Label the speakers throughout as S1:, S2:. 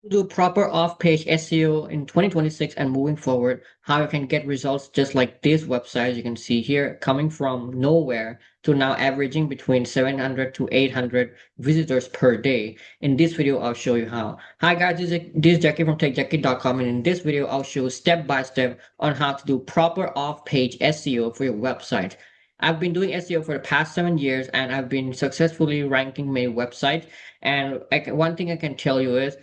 S1: Do proper off-page SEO in 2026 and moving forward, how you can get results just like this website you can see here, coming from nowhere to now averaging between 700 to 800 visitors per day. In this video, I'll show you how. Hi guys, this is Jackie from TechJackie.com, and in this video, I'll show step by step on how to do proper off-page SEO for your website. I've been doing SEO for the past 7 years, and I've been successfully ranking my website. And one thing I can tell you is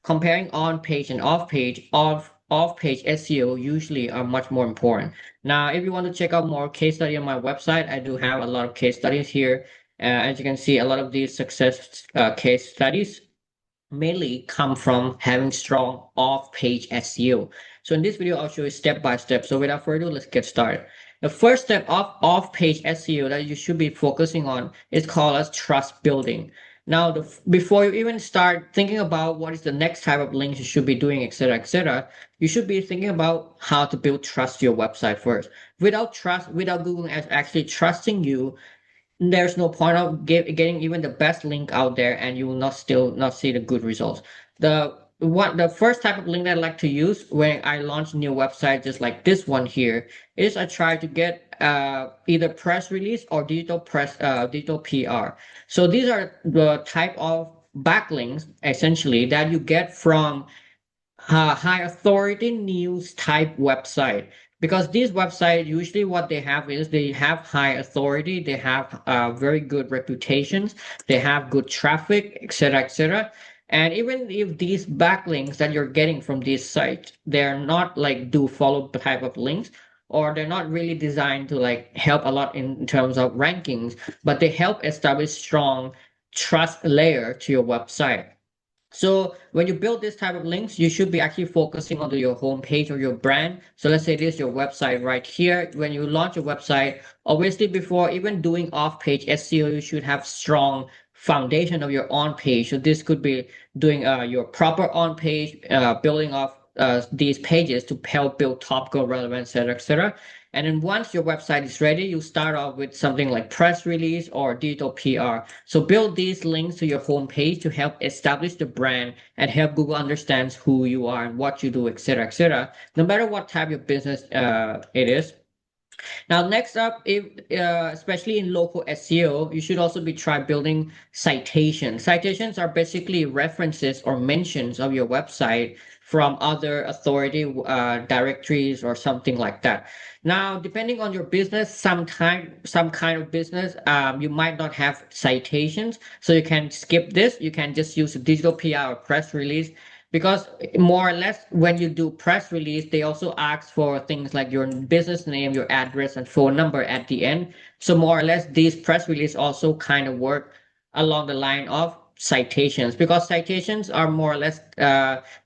S1: comparing on page and off page SEO usually are much more important. Now, if you want to check out more case study on my website, I do have a lot of case studies here. As you can see, a lot of these success case studies mainly come from having strong off-page SEO. So in this video, I'll show you step by step. So without further ado, let's get started. The first step of off-page SEO that you should be focusing on is called as trust building. Now, before you even start thinking about what is the next type of links you should be doing, etc., you should be thinking about how to build trust to your website first. Without trust, without Google actually trusting you, there's no point of getting even the best link out there, and you will not still not see the good results. The first type of link that I like to use when I launch a new website, just like this one here, is I try to get either press release or digital PR. So these are the type of backlinks essentially that you get from high authority news type website, because these websites usually what they have is they have high authority, they have very good reputations, they have good traffic, etc. And even if these backlinks that you're getting from these sites, they're not like do follow type of links, or they're not really designed to like help a lot in terms of rankings, but they help establish strong trust layer to your website. So when you build this type of links, you should be actually focusing on your homepage or your brand. So let's say this is your website right here. When you launch a website, obviously before even doing off-page SEO, you should have strong foundation of your on-page. So this could be doing your proper on-page, building off these pages to help build topical relevance, etc. And then once your website is ready, you start off with something like press release or digital PR. So build these links to your homepage to help establish the brand and help Google understands who you are and what you do, etc. No matter what type of business it is. Now, next up, if especially in local SEO, you should also be try building citations. Citations are basically references or mentions of your website from other authority directories or something like that. Now, depending on your business, some kind of business, you might not have citations, so you can skip this. You can just use a digital PR or press release, because more or less when you do press release, they also ask for things like your business name, your address, and phone number at the end. So more or less these press release also kind of work along the line of citations, because citations are more or less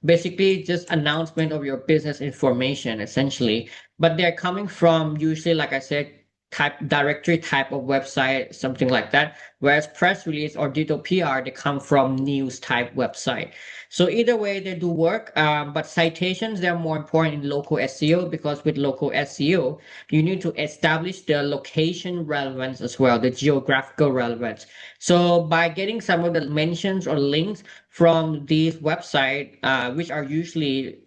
S1: basically just announcement of your business information essentially, but they're coming from usually, like I said, type directory type of website, something like that, whereas press release or digital PR, they come from news type website. So either way, they do work, but citations, they're more important in local SEO, because with local SEO, you need to establish the location relevance as well, the geographical relevance. So by getting some of the mentions or links from these websites, which are usually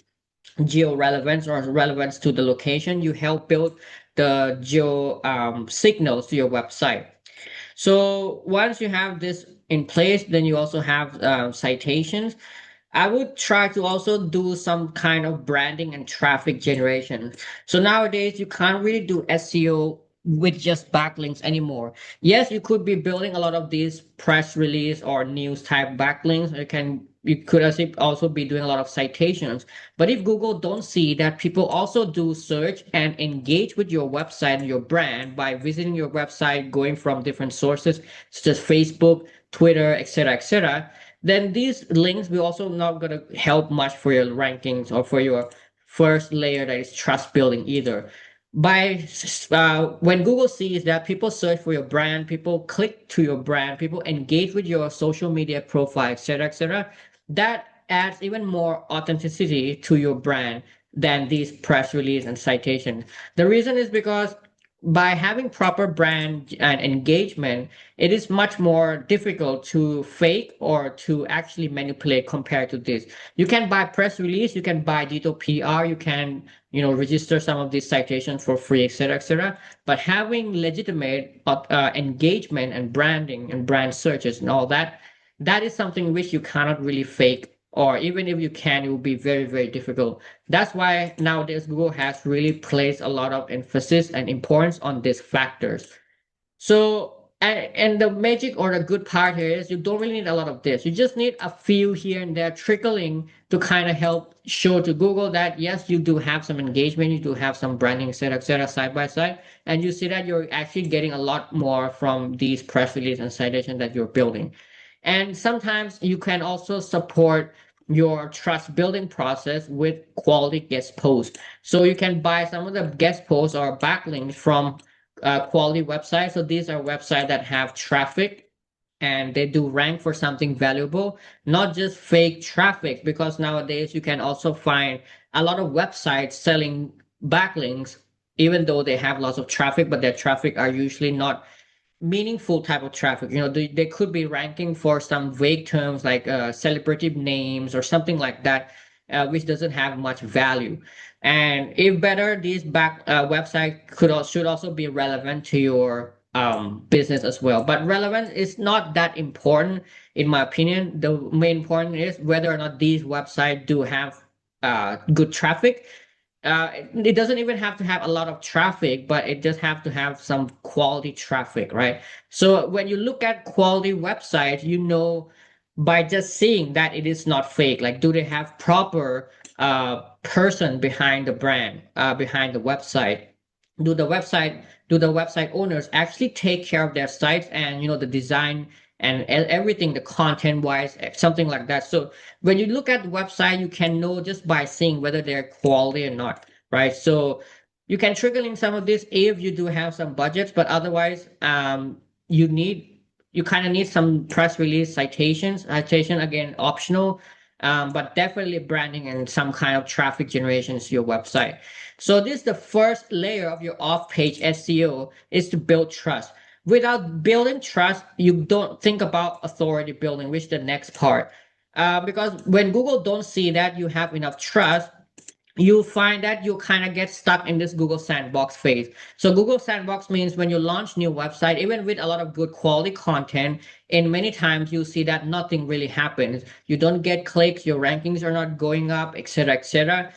S1: geo relevance or relevance to the location, you help build the geo signals to your website. So once you have this in place, then you also have citations. I would try to also do some kind of branding and traffic generation. So nowadays, you can't really do SEO with just backlinks anymore. Yes, you could be building a lot of these press release or news type backlinks. You could also be doing a lot of citations. But if Google don't see that people also do search and engage with your website and your brand by visiting your website, going from different sources such as Facebook, Twitter, etc., then these links will also not going to help much for your rankings or for your first layer that is trust building either. When Google sees that people search for your brand, people click to your brand, people engage with your social media profile, etc., that adds even more authenticity to your brand than these press release and citation. The reason is because by having proper brand and engagement, it is much more difficult to fake or to actually manipulate compared to this. You can buy press release, you can buy digital PR, you can, register some of these citations for free, etc., etc. But having legitimate engagement and branding and brand searches and all that, that is something which you cannot really fake. Or even if you can, it will be very, very difficult. That's why nowadays Google has really placed a lot of emphasis and importance on these factors. So, and the magic or the good part here is you don't really need a lot of this. You just need a few here and there trickling to kind of help show to Google that yes, you do have some engagement, you do have some branding, et cetera, side by side. And you see that you're actually getting a lot more from these press release and citation that you're building. And sometimes you can also support your trust building process with quality guest posts. So you can buy some of the guest posts or backlinks from quality websites. So these are websites that have traffic and they do rank for something valuable, not just fake traffic, because nowadays you can also find a lot of websites selling backlinks, even though they have lots of traffic, but their traffic are usually not meaningful type of traffic. They could be ranking for some vague terms like celebrity names or something like that, which doesn't have much value. And if better, these back website should also be relevant to your business as well. But relevant is not that important, in my opinion. The main important is whether or not these websites do have good traffic. It doesn't even have to have a lot of traffic, but it just have to have some quality traffic, right? So when you look at quality websites, by just seeing that it is not fake. Like, do they have proper person behind the brand, behind the website? Do the website owners actually take care of their sites and the design and everything, the content wise, something like that. So when you look at the website, you can know just by seeing whether they're quality or not, right? So you can trickle in some of this if you do have some budgets, but otherwise, you kind of need some press release citation again, optional, but definitely branding and some kind of traffic generation to your website. So this is the first layer of your off-page SEO, is to build trust. Without building trust, you don't think about authority building, which is the next part. Because when Google don't see that you have enough trust, you find that you kind of get stuck in this Google Sandbox phase. So Google Sandbox means when you launch new website, even with a lot of good quality content, in many times you see that nothing really happens. You don't get clicks, your rankings are not going up, etc., etc.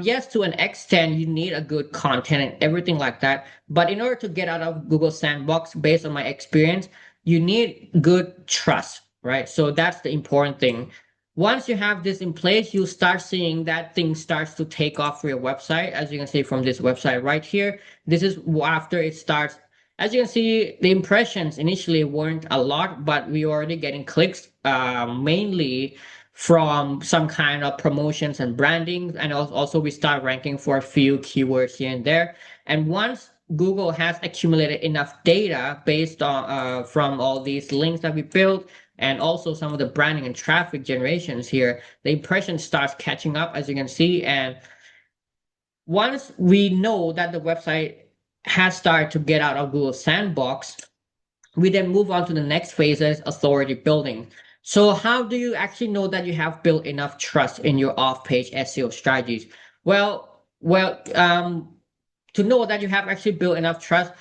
S1: Yes, to an extent, you need a good content and everything like that. But in order to get out of Google Sandbox, based on my experience, you need good trust, right? So that's the important thing. Once you have this in place, you start seeing that thing starts to take off for your website. As you can see from this website right here, this is after it starts. As you can see, the impressions initially weren't a lot, but we were already getting clicks, mainly from some kind of promotions and branding. And also we start ranking for a few keywords here and there. And once Google has accumulated enough data based on from all these links that we built, and also some of the branding and traffic generations here, the impression starts catching up, as you can see. And once we know that the website has started to get out of Google Sandbox, we then move on to the next phase, is authority building. So how do you actually know that you have built enough trust in your off-page SEO strategies? Well, to know that you have actually built enough trust,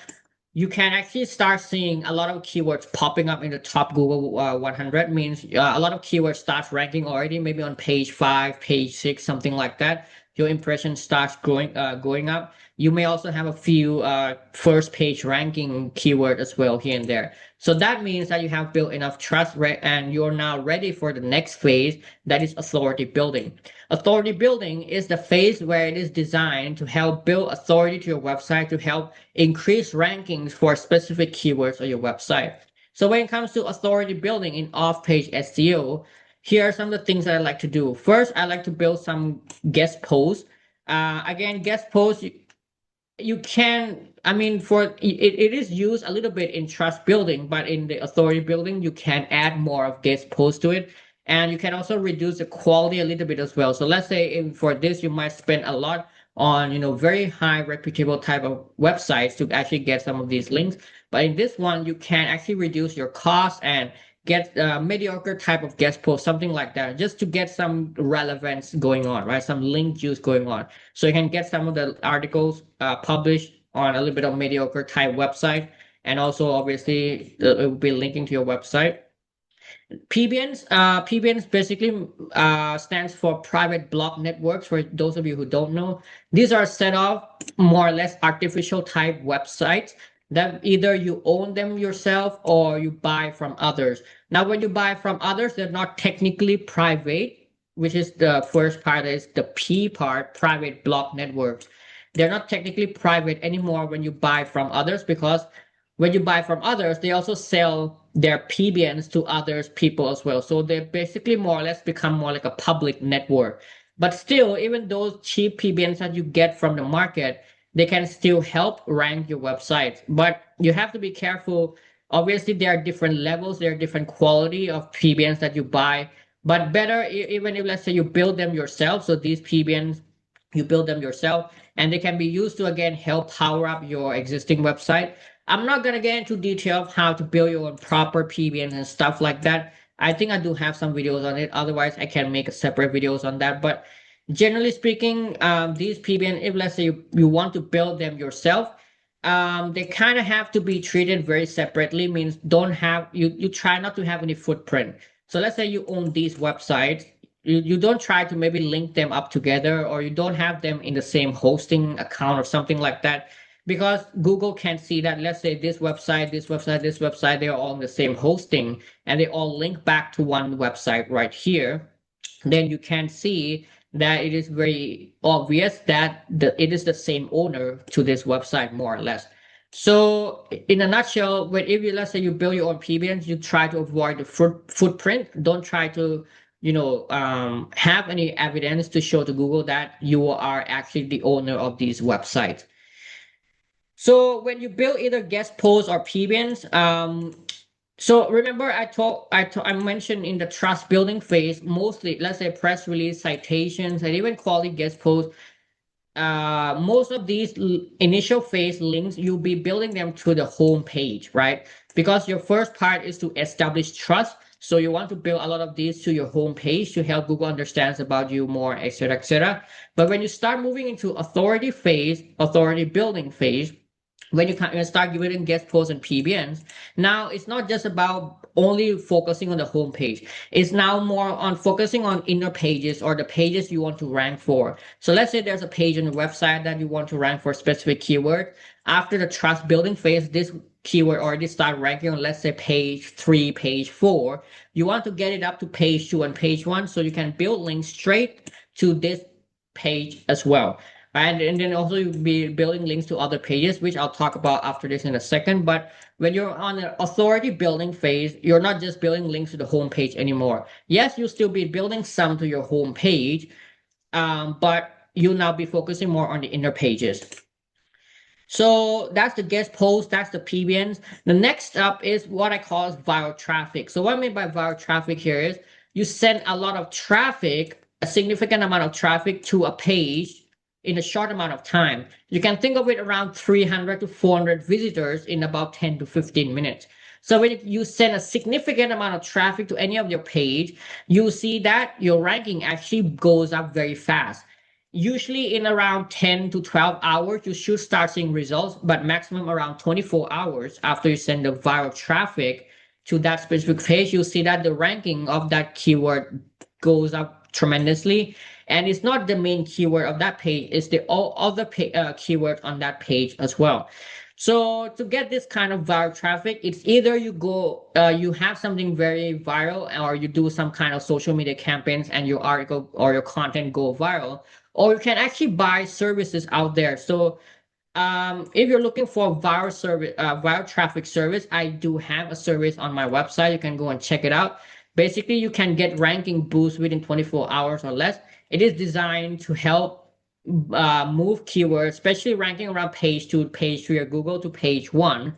S1: you can actually start seeing a lot of keywords popping up in the top Google 100. Means a lot of keywords start ranking already, maybe on page 5, page 6, something like that. Your impression starts going up. You may also have a few first page ranking keyword as well here and there. So that means that you have built enough trust, and you're now ready for the next phase, that is authority building. Authority building is the phase where it is designed to help build authority to your website, to help increase rankings for specific keywords on your website. So when it comes to authority building in off-page SEO, here are some of the things that I like to do. First, I like to build some guest posts. Again, guest posts, you can, I mean, it is used a little bit in trust building, but in the authority building, you can add more of guest posts to it. And you can also reduce the quality a little bit as well. So let's say for this, you might spend a lot on, very high reputable type of websites to actually get some of these links. But in this one, you can actually reduce your cost and get mediocre type of guest post, something like that, just to get some relevance going on, right? Some link juice going on. So you can get some of the articles published on a little bit of mediocre type website. And also, obviously, it will be linking to your website. PBNs basically stands for private block networks. For those of you who don't know, these are set up more or less artificial type websites that either you own them yourself or you buy from others. Now, when you buy from others, they're not technically private, which is the first part, is the P part, private block networks. They're not technically private anymore when you buy from others, because when you buy from others, they also sell their PBNs to others people as well. So they basically more or less become more like a public network. But still, even those cheap PBNs that you get from the market, they can still help rank your website. But you have to be careful. Obviously, there are different levels, there are different quality of PBNs that you buy. But better, even if, let's say, you build them yourself. So these PBNs, you build them yourself, and they can be used to again help power up your existing website. I'm not gonna get into detail of how to build your own proper PBN and stuff like that. I think I do have some videos on it. Otherwise, I can make a separate videos on that. But generally speaking, these PBN, if let's say you want to build them yourself, they kind of have to be treated very separately. Means don't have you try not to have any footprint. So let's say you own these websites. You don't try to maybe link them up together, or you don't have them in the same hosting account or something like that, because Google can see that, let's say, this website, this website, this website, they're all in the same hosting and they all link back to one website right here. Then you can see that it is very obvious that it is the same owner to this website, more or less. So in a nutshell, when if you, let's say, you build your own PBNs, you try to avoid the footprint. Don't try to have any evidence to show to Google that you are actually the owner of these websites. So when you build either guest posts or PBNs, so remember I mentioned in the trust building phase, mostly, let's say, press release, citations, and even quality guest posts. Most of these initial phase links, you'll be building them to the home page, right? Because your first part is to establish trust. So you want to build a lot of these to your home page to help Google understands about you more, etc., etc. But when you start moving into authority phase, authority building phase, when you start giving guest posts and PBNs, now it's not just about only focusing on the home page. It's now more on focusing on inner pages or the pages you want to rank for. So let's say there's a page on the website that you want to rank for a specific keyword. After the trust building phase, this keyword already start ranking on, let's say, page 3, page 4. You want to get it up to page 2 and page 1 so you can build links straight to this page as well. And then also you'll be building links to other pages, which I'll talk about after this in a second. But when you're on an authority building phase, you're not just building links to the home page anymore. Yes, you'll still be building some to your home page, but you'll now be focusing more on the inner pages. So that's the guest post, that's the PBNs. The next up is what I call viral traffic. So what I mean by viral traffic here is you send a lot of traffic, a significant amount of traffic to a page in a short amount of time. You can think of it around 300 to 400 visitors in about 10 to 15 minutes. So when you send a significant amount of traffic to any of your page, you see that your ranking actually goes up very fast. Usually in around 10 to 12 hours, you should start seeing results, but maximum around 24 hours after you send the viral traffic to that specific page, you'll see that the ranking of that keyword goes up tremendously. And it's not the main keyword of that page, it's the all other keyword on that page as well. So to get this kind of viral traffic, it's either you have something very viral, or you do some kind of social media campaigns and your article or your content go viral, or you can actually buy services out there. So if you're looking for viral service, viral traffic service, I do have a service on my website. You can go and check it out. Basically, you can get ranking boosts within 24 hours or less. It is designed to help move keywords, especially ranking around page 2, page 3 of Google to page 1.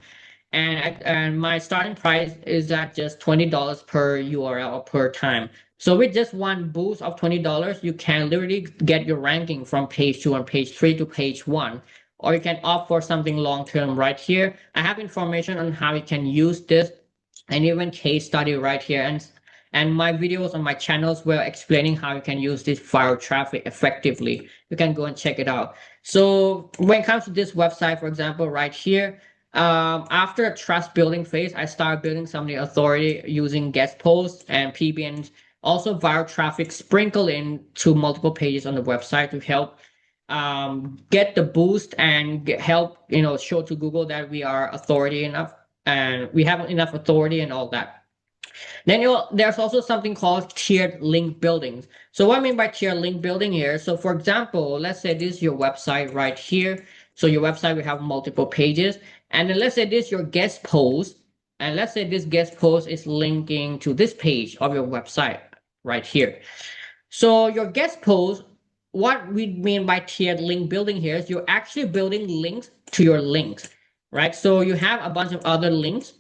S1: And my starting price is at just $20 per URL per time. So with just one boost of $20, you can literally get your ranking from page 2 and page 3 to page 1. Or you can opt for something long term right here. I have information on how you can use this and even case study right here. And my videos on my channels were explaining how you can use this viral traffic effectively. You can go and check it out. So when it comes to this website, for example, right here, after a trust building phase, I started building some of the authority using guest posts and PBNs, also viral traffic sprinkled in to multiple pages on the website to help get the boost and help show to Google that we are authority enough and we have enough authority and all that. Then there's also something called tiered link buildings. So what I mean by tiered link building here, so for example, let's say this is your website right here. So your website will have multiple pages. And then let's say this is your guest post. And let's say this guest post is linking to this page of your website right here. So your guest post, what we mean by tiered link building here is you're actually building links to your links, right? So you have a bunch of other links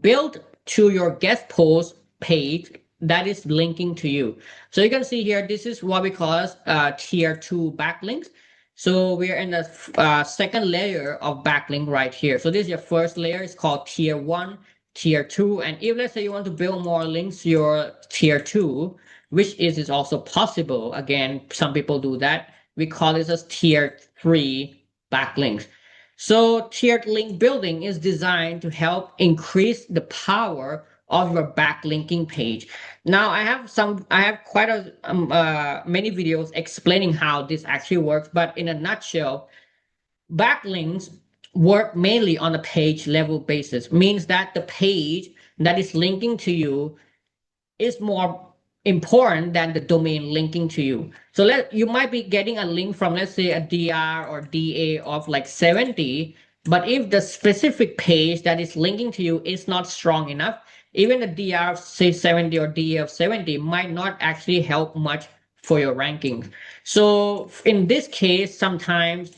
S1: built to your guest post page that is linking to you. So you can see here, this is what we call as tier 2 backlinks. So we're in the second layer of backlink right here. So this is your first layer. It's called tier 1, tier 2. And if let's say you want to build more links to your tier 2, which is also possible. Again, some people do that. We call this as tier 3 backlinks. So tiered link building is designed to help increase the power of your backlinking page. Now I have quite many videos explaining how this actually works, but in a nutshell, backlinks work mainly on a page level basis, means that the page that is linking to you is more important than the domain linking to you. So you might be getting a link from, let's say, a DR or DA of like 70, but if the specific page that is linking to you is not strong enough, even the DR of say 70 or DA of 70 might not actually help much for your rankings. So in this case, sometimes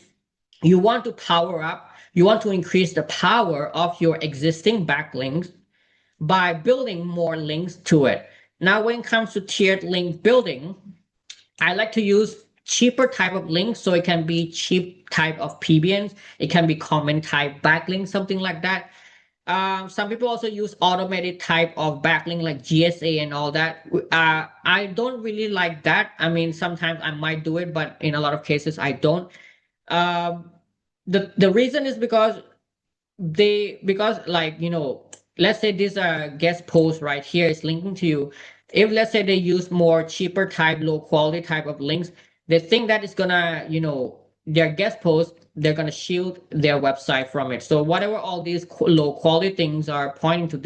S1: you want to power up, you want to increase the power of your existing backlinks by building more links to it. Now, when it comes to tiered link building, I like to use cheaper type of links. So it can be cheap type of PBNs. It can be comment type backlinks, something like that. Some people also use automated type of backlink like GSA and all that. I don't really like that. I mean, sometimes I might do it, but in a lot of cases I don't. Um, the reason is because like let's say this guest post right here is linking to you. If let's say they use more cheaper type low quality type of links, they think that it's gonna their guest post, they're gonna shield their website from it. So whatever all these low quality things are pointing to,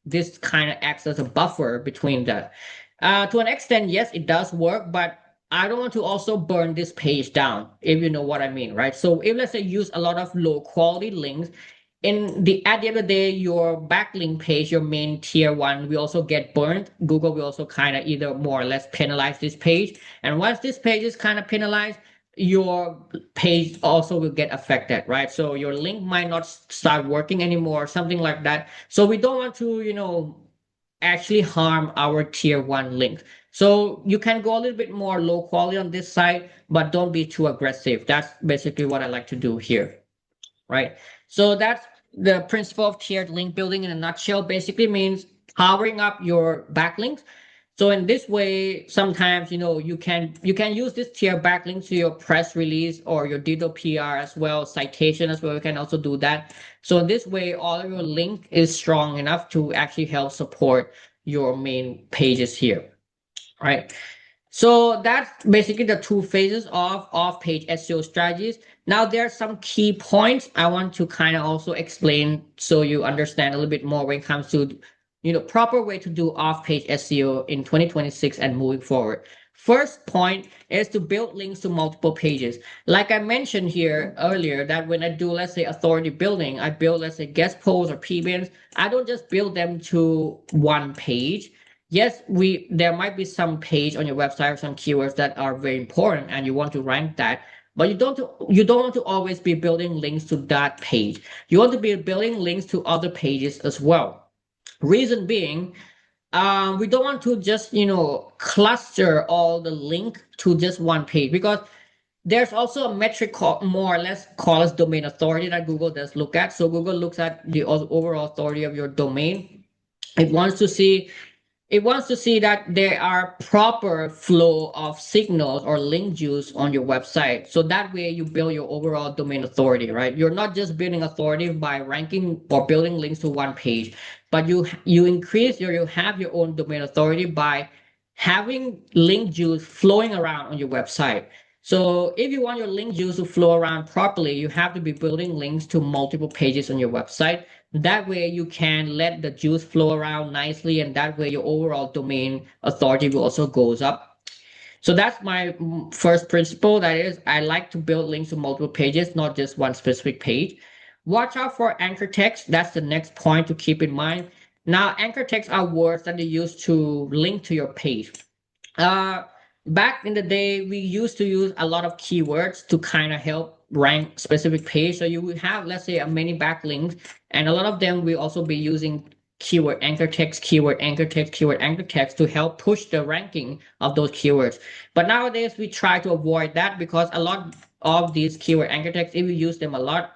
S1: this kind of acts as a buffer between that. To an extent, yes, it does work, but I don't want to also burn this page down, if you know what I mean, right? So if let's say use a lot of low quality links, at the end of the day, your backlink page, your main tier 1, we also get burned. Google will also kind of either more or less penalize this page. And once this page is kind of penalized, your page also will get affected, right? So your link might not start working anymore, something like that. So we don't want to, actually harm our tier 1 links. So you can go a little bit more low quality on this side, but don't be too aggressive. That's basically what I like to do here, right? So that's the principle of tiered link building in a nutshell. Basically means powering up your backlinks. So in this way, sometimes you can use this tier backlink to your press release or your digital PR as well, citation as well. You can also do that. So in this way, all of your link is strong enough to actually help support your main pages here, right? So that's basically the 2 phases of off-page SEO strategies. Now there are some key points I want to kind of also explain so you understand a little bit more when it comes to proper way to do off-page SEO in 2026 and moving forward. First point is to build links to multiple pages. Like I mentioned here earlier, that when I do, let's say, authority building, I build, let's say, guest posts or PBNs. I don't just build them to one page. Yes, there might be some page on your website or some keywords that are very important and you want to rank that, but you don't want to always be building links to that page. You want to be building links to other pages as well. Reason being, We don't want to just cluster all the link to just one page, because there's also a metric called, more or less called as domain authority, that Google does look at. So Google looks at the overall authority of your domain. It wants to see it wants to see that there are proper flow of signals or link juice on your website. So that way you build your overall domain authority, right? You're not just building authority by ranking or building links to one page, but you increase you have your own domain authority by having link juice flowing around on your website. So if you want your link juice to flow around properly, you have to be building links to multiple pages on your website. That way you can let the juice flow around nicely, and that way your overall domain authority will also goes up. So that's my first principle. That is, I like to build links to multiple pages, not just one specific page. Watch out for anchor text. That's the next point to keep in mind. Now, anchor text are words that you use to link to your page. Uh, Back in the day, we used to use a lot of keywords to kind of help rank specific page. So you would have, let's say, a many backlinks, and a lot of them will also be using keyword anchor text, keyword anchor text, keyword anchor text to help push the ranking of those keywords. But nowadays, we try to avoid that, because a lot of these keyword anchor text, if you use them a lot,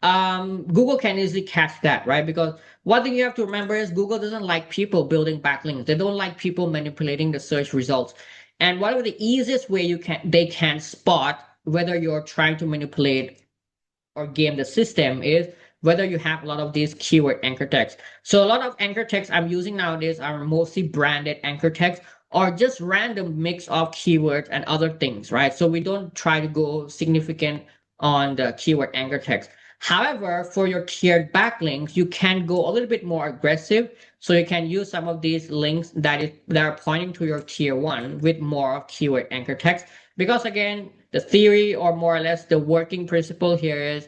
S1: Google can easily catch that, right? Because one thing you have to remember is Google doesn't like people building backlinks. They don't like people manipulating the search results. And one of the easiest way they can spot whether you're trying to manipulate or game the system is whether you have a lot of these keyword anchor text. So a lot of anchor text I'm using nowadays are mostly branded anchor text, or just random mix of keywords and other things, right? So we don't try to go significant on the keyword anchor text. However, for your tiered backlinks, you can go a little bit more aggressive. So you can use some of these links that are pointing to your tier one with more of keyword anchor text. Because again, the theory, or more or less the working principle here is,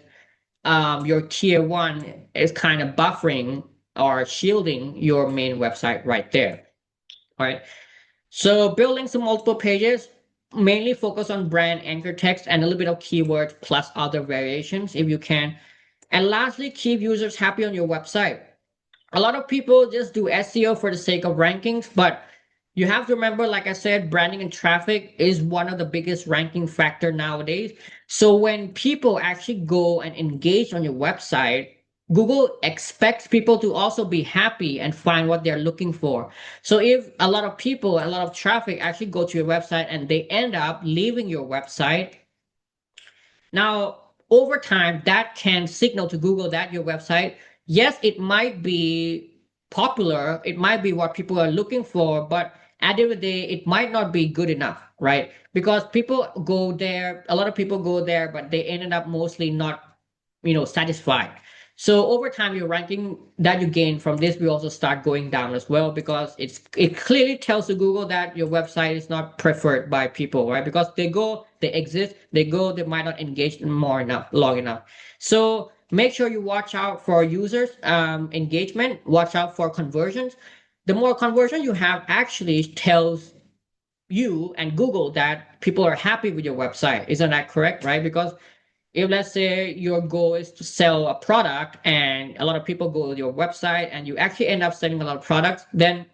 S1: your tier one is kind of buffering or shielding your main website right there. All right. So building some multiple pages, mainly focus on brand anchor text and a little bit of keywords plus other variations if you can. And lastly, keep users happy on your website. A lot of people just do SEO for the sake of rankings, but you have to remember, like I said, branding and traffic is one of the biggest ranking factor nowadays. So when people actually go and engage on your website, Google expects people to also be happy and find what they're looking for. So if a lot of people, a lot of traffic actually go to your website and they end up leaving your website, now, over time, that can signal to Google that your website, yes, it might be popular, it might be what people are looking for, but at the end of the day, it might not be good enough, right? Because people go there, a lot of people go there, but they ended up mostly not, satisfied. So over time, your ranking that you gain from this will also start going down as well, because it clearly tells to Google that your website is not preferred by people, right? Because they go, they exist, they go, they might not engage more enough, long enough. So make sure you watch out for users engagement, watch out for conversions. The more conversion you have actually tells you and Google that people are happy with your website. Isn't that correct, right? Because if, let's say, your goal is to sell a product and a lot of people go to your website and you actually end up selling a lot of products, then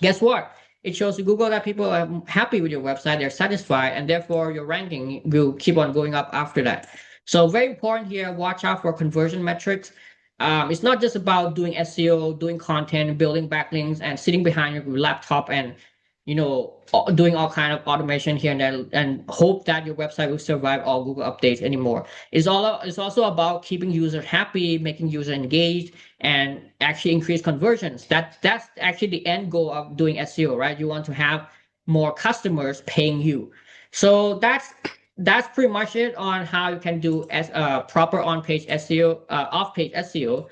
S1: guess what? It shows to Google that people are happy with your website, they're satisfied, and therefore your ranking will keep on going up after that. So very important here, watch out for conversion metrics. It's not just about doing SEO, doing content, building backlinks, and sitting behind your laptop and doing all kind of automation here and there, and hope that your website will survive all Google updates anymore. It's also about keeping users happy, making users engaged, and actually increase conversions. That's actually the end goal of doing SEO, right? You want to have more customers paying you. So that's pretty much it on how you can do as proper on-page SEO, off-page SEO.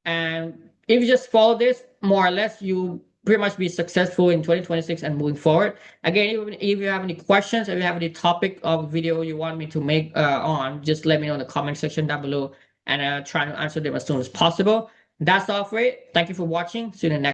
S1: And if you just follow this, more or less, you pretty much be successful in 2026 and moving forward. Again, if you have any questions, if you have any topic of video you want me to make on, just let me know in the comment section down below, and I'll try to answer them as soon as possible. That's all for it. Thank you for watching. See you in the next.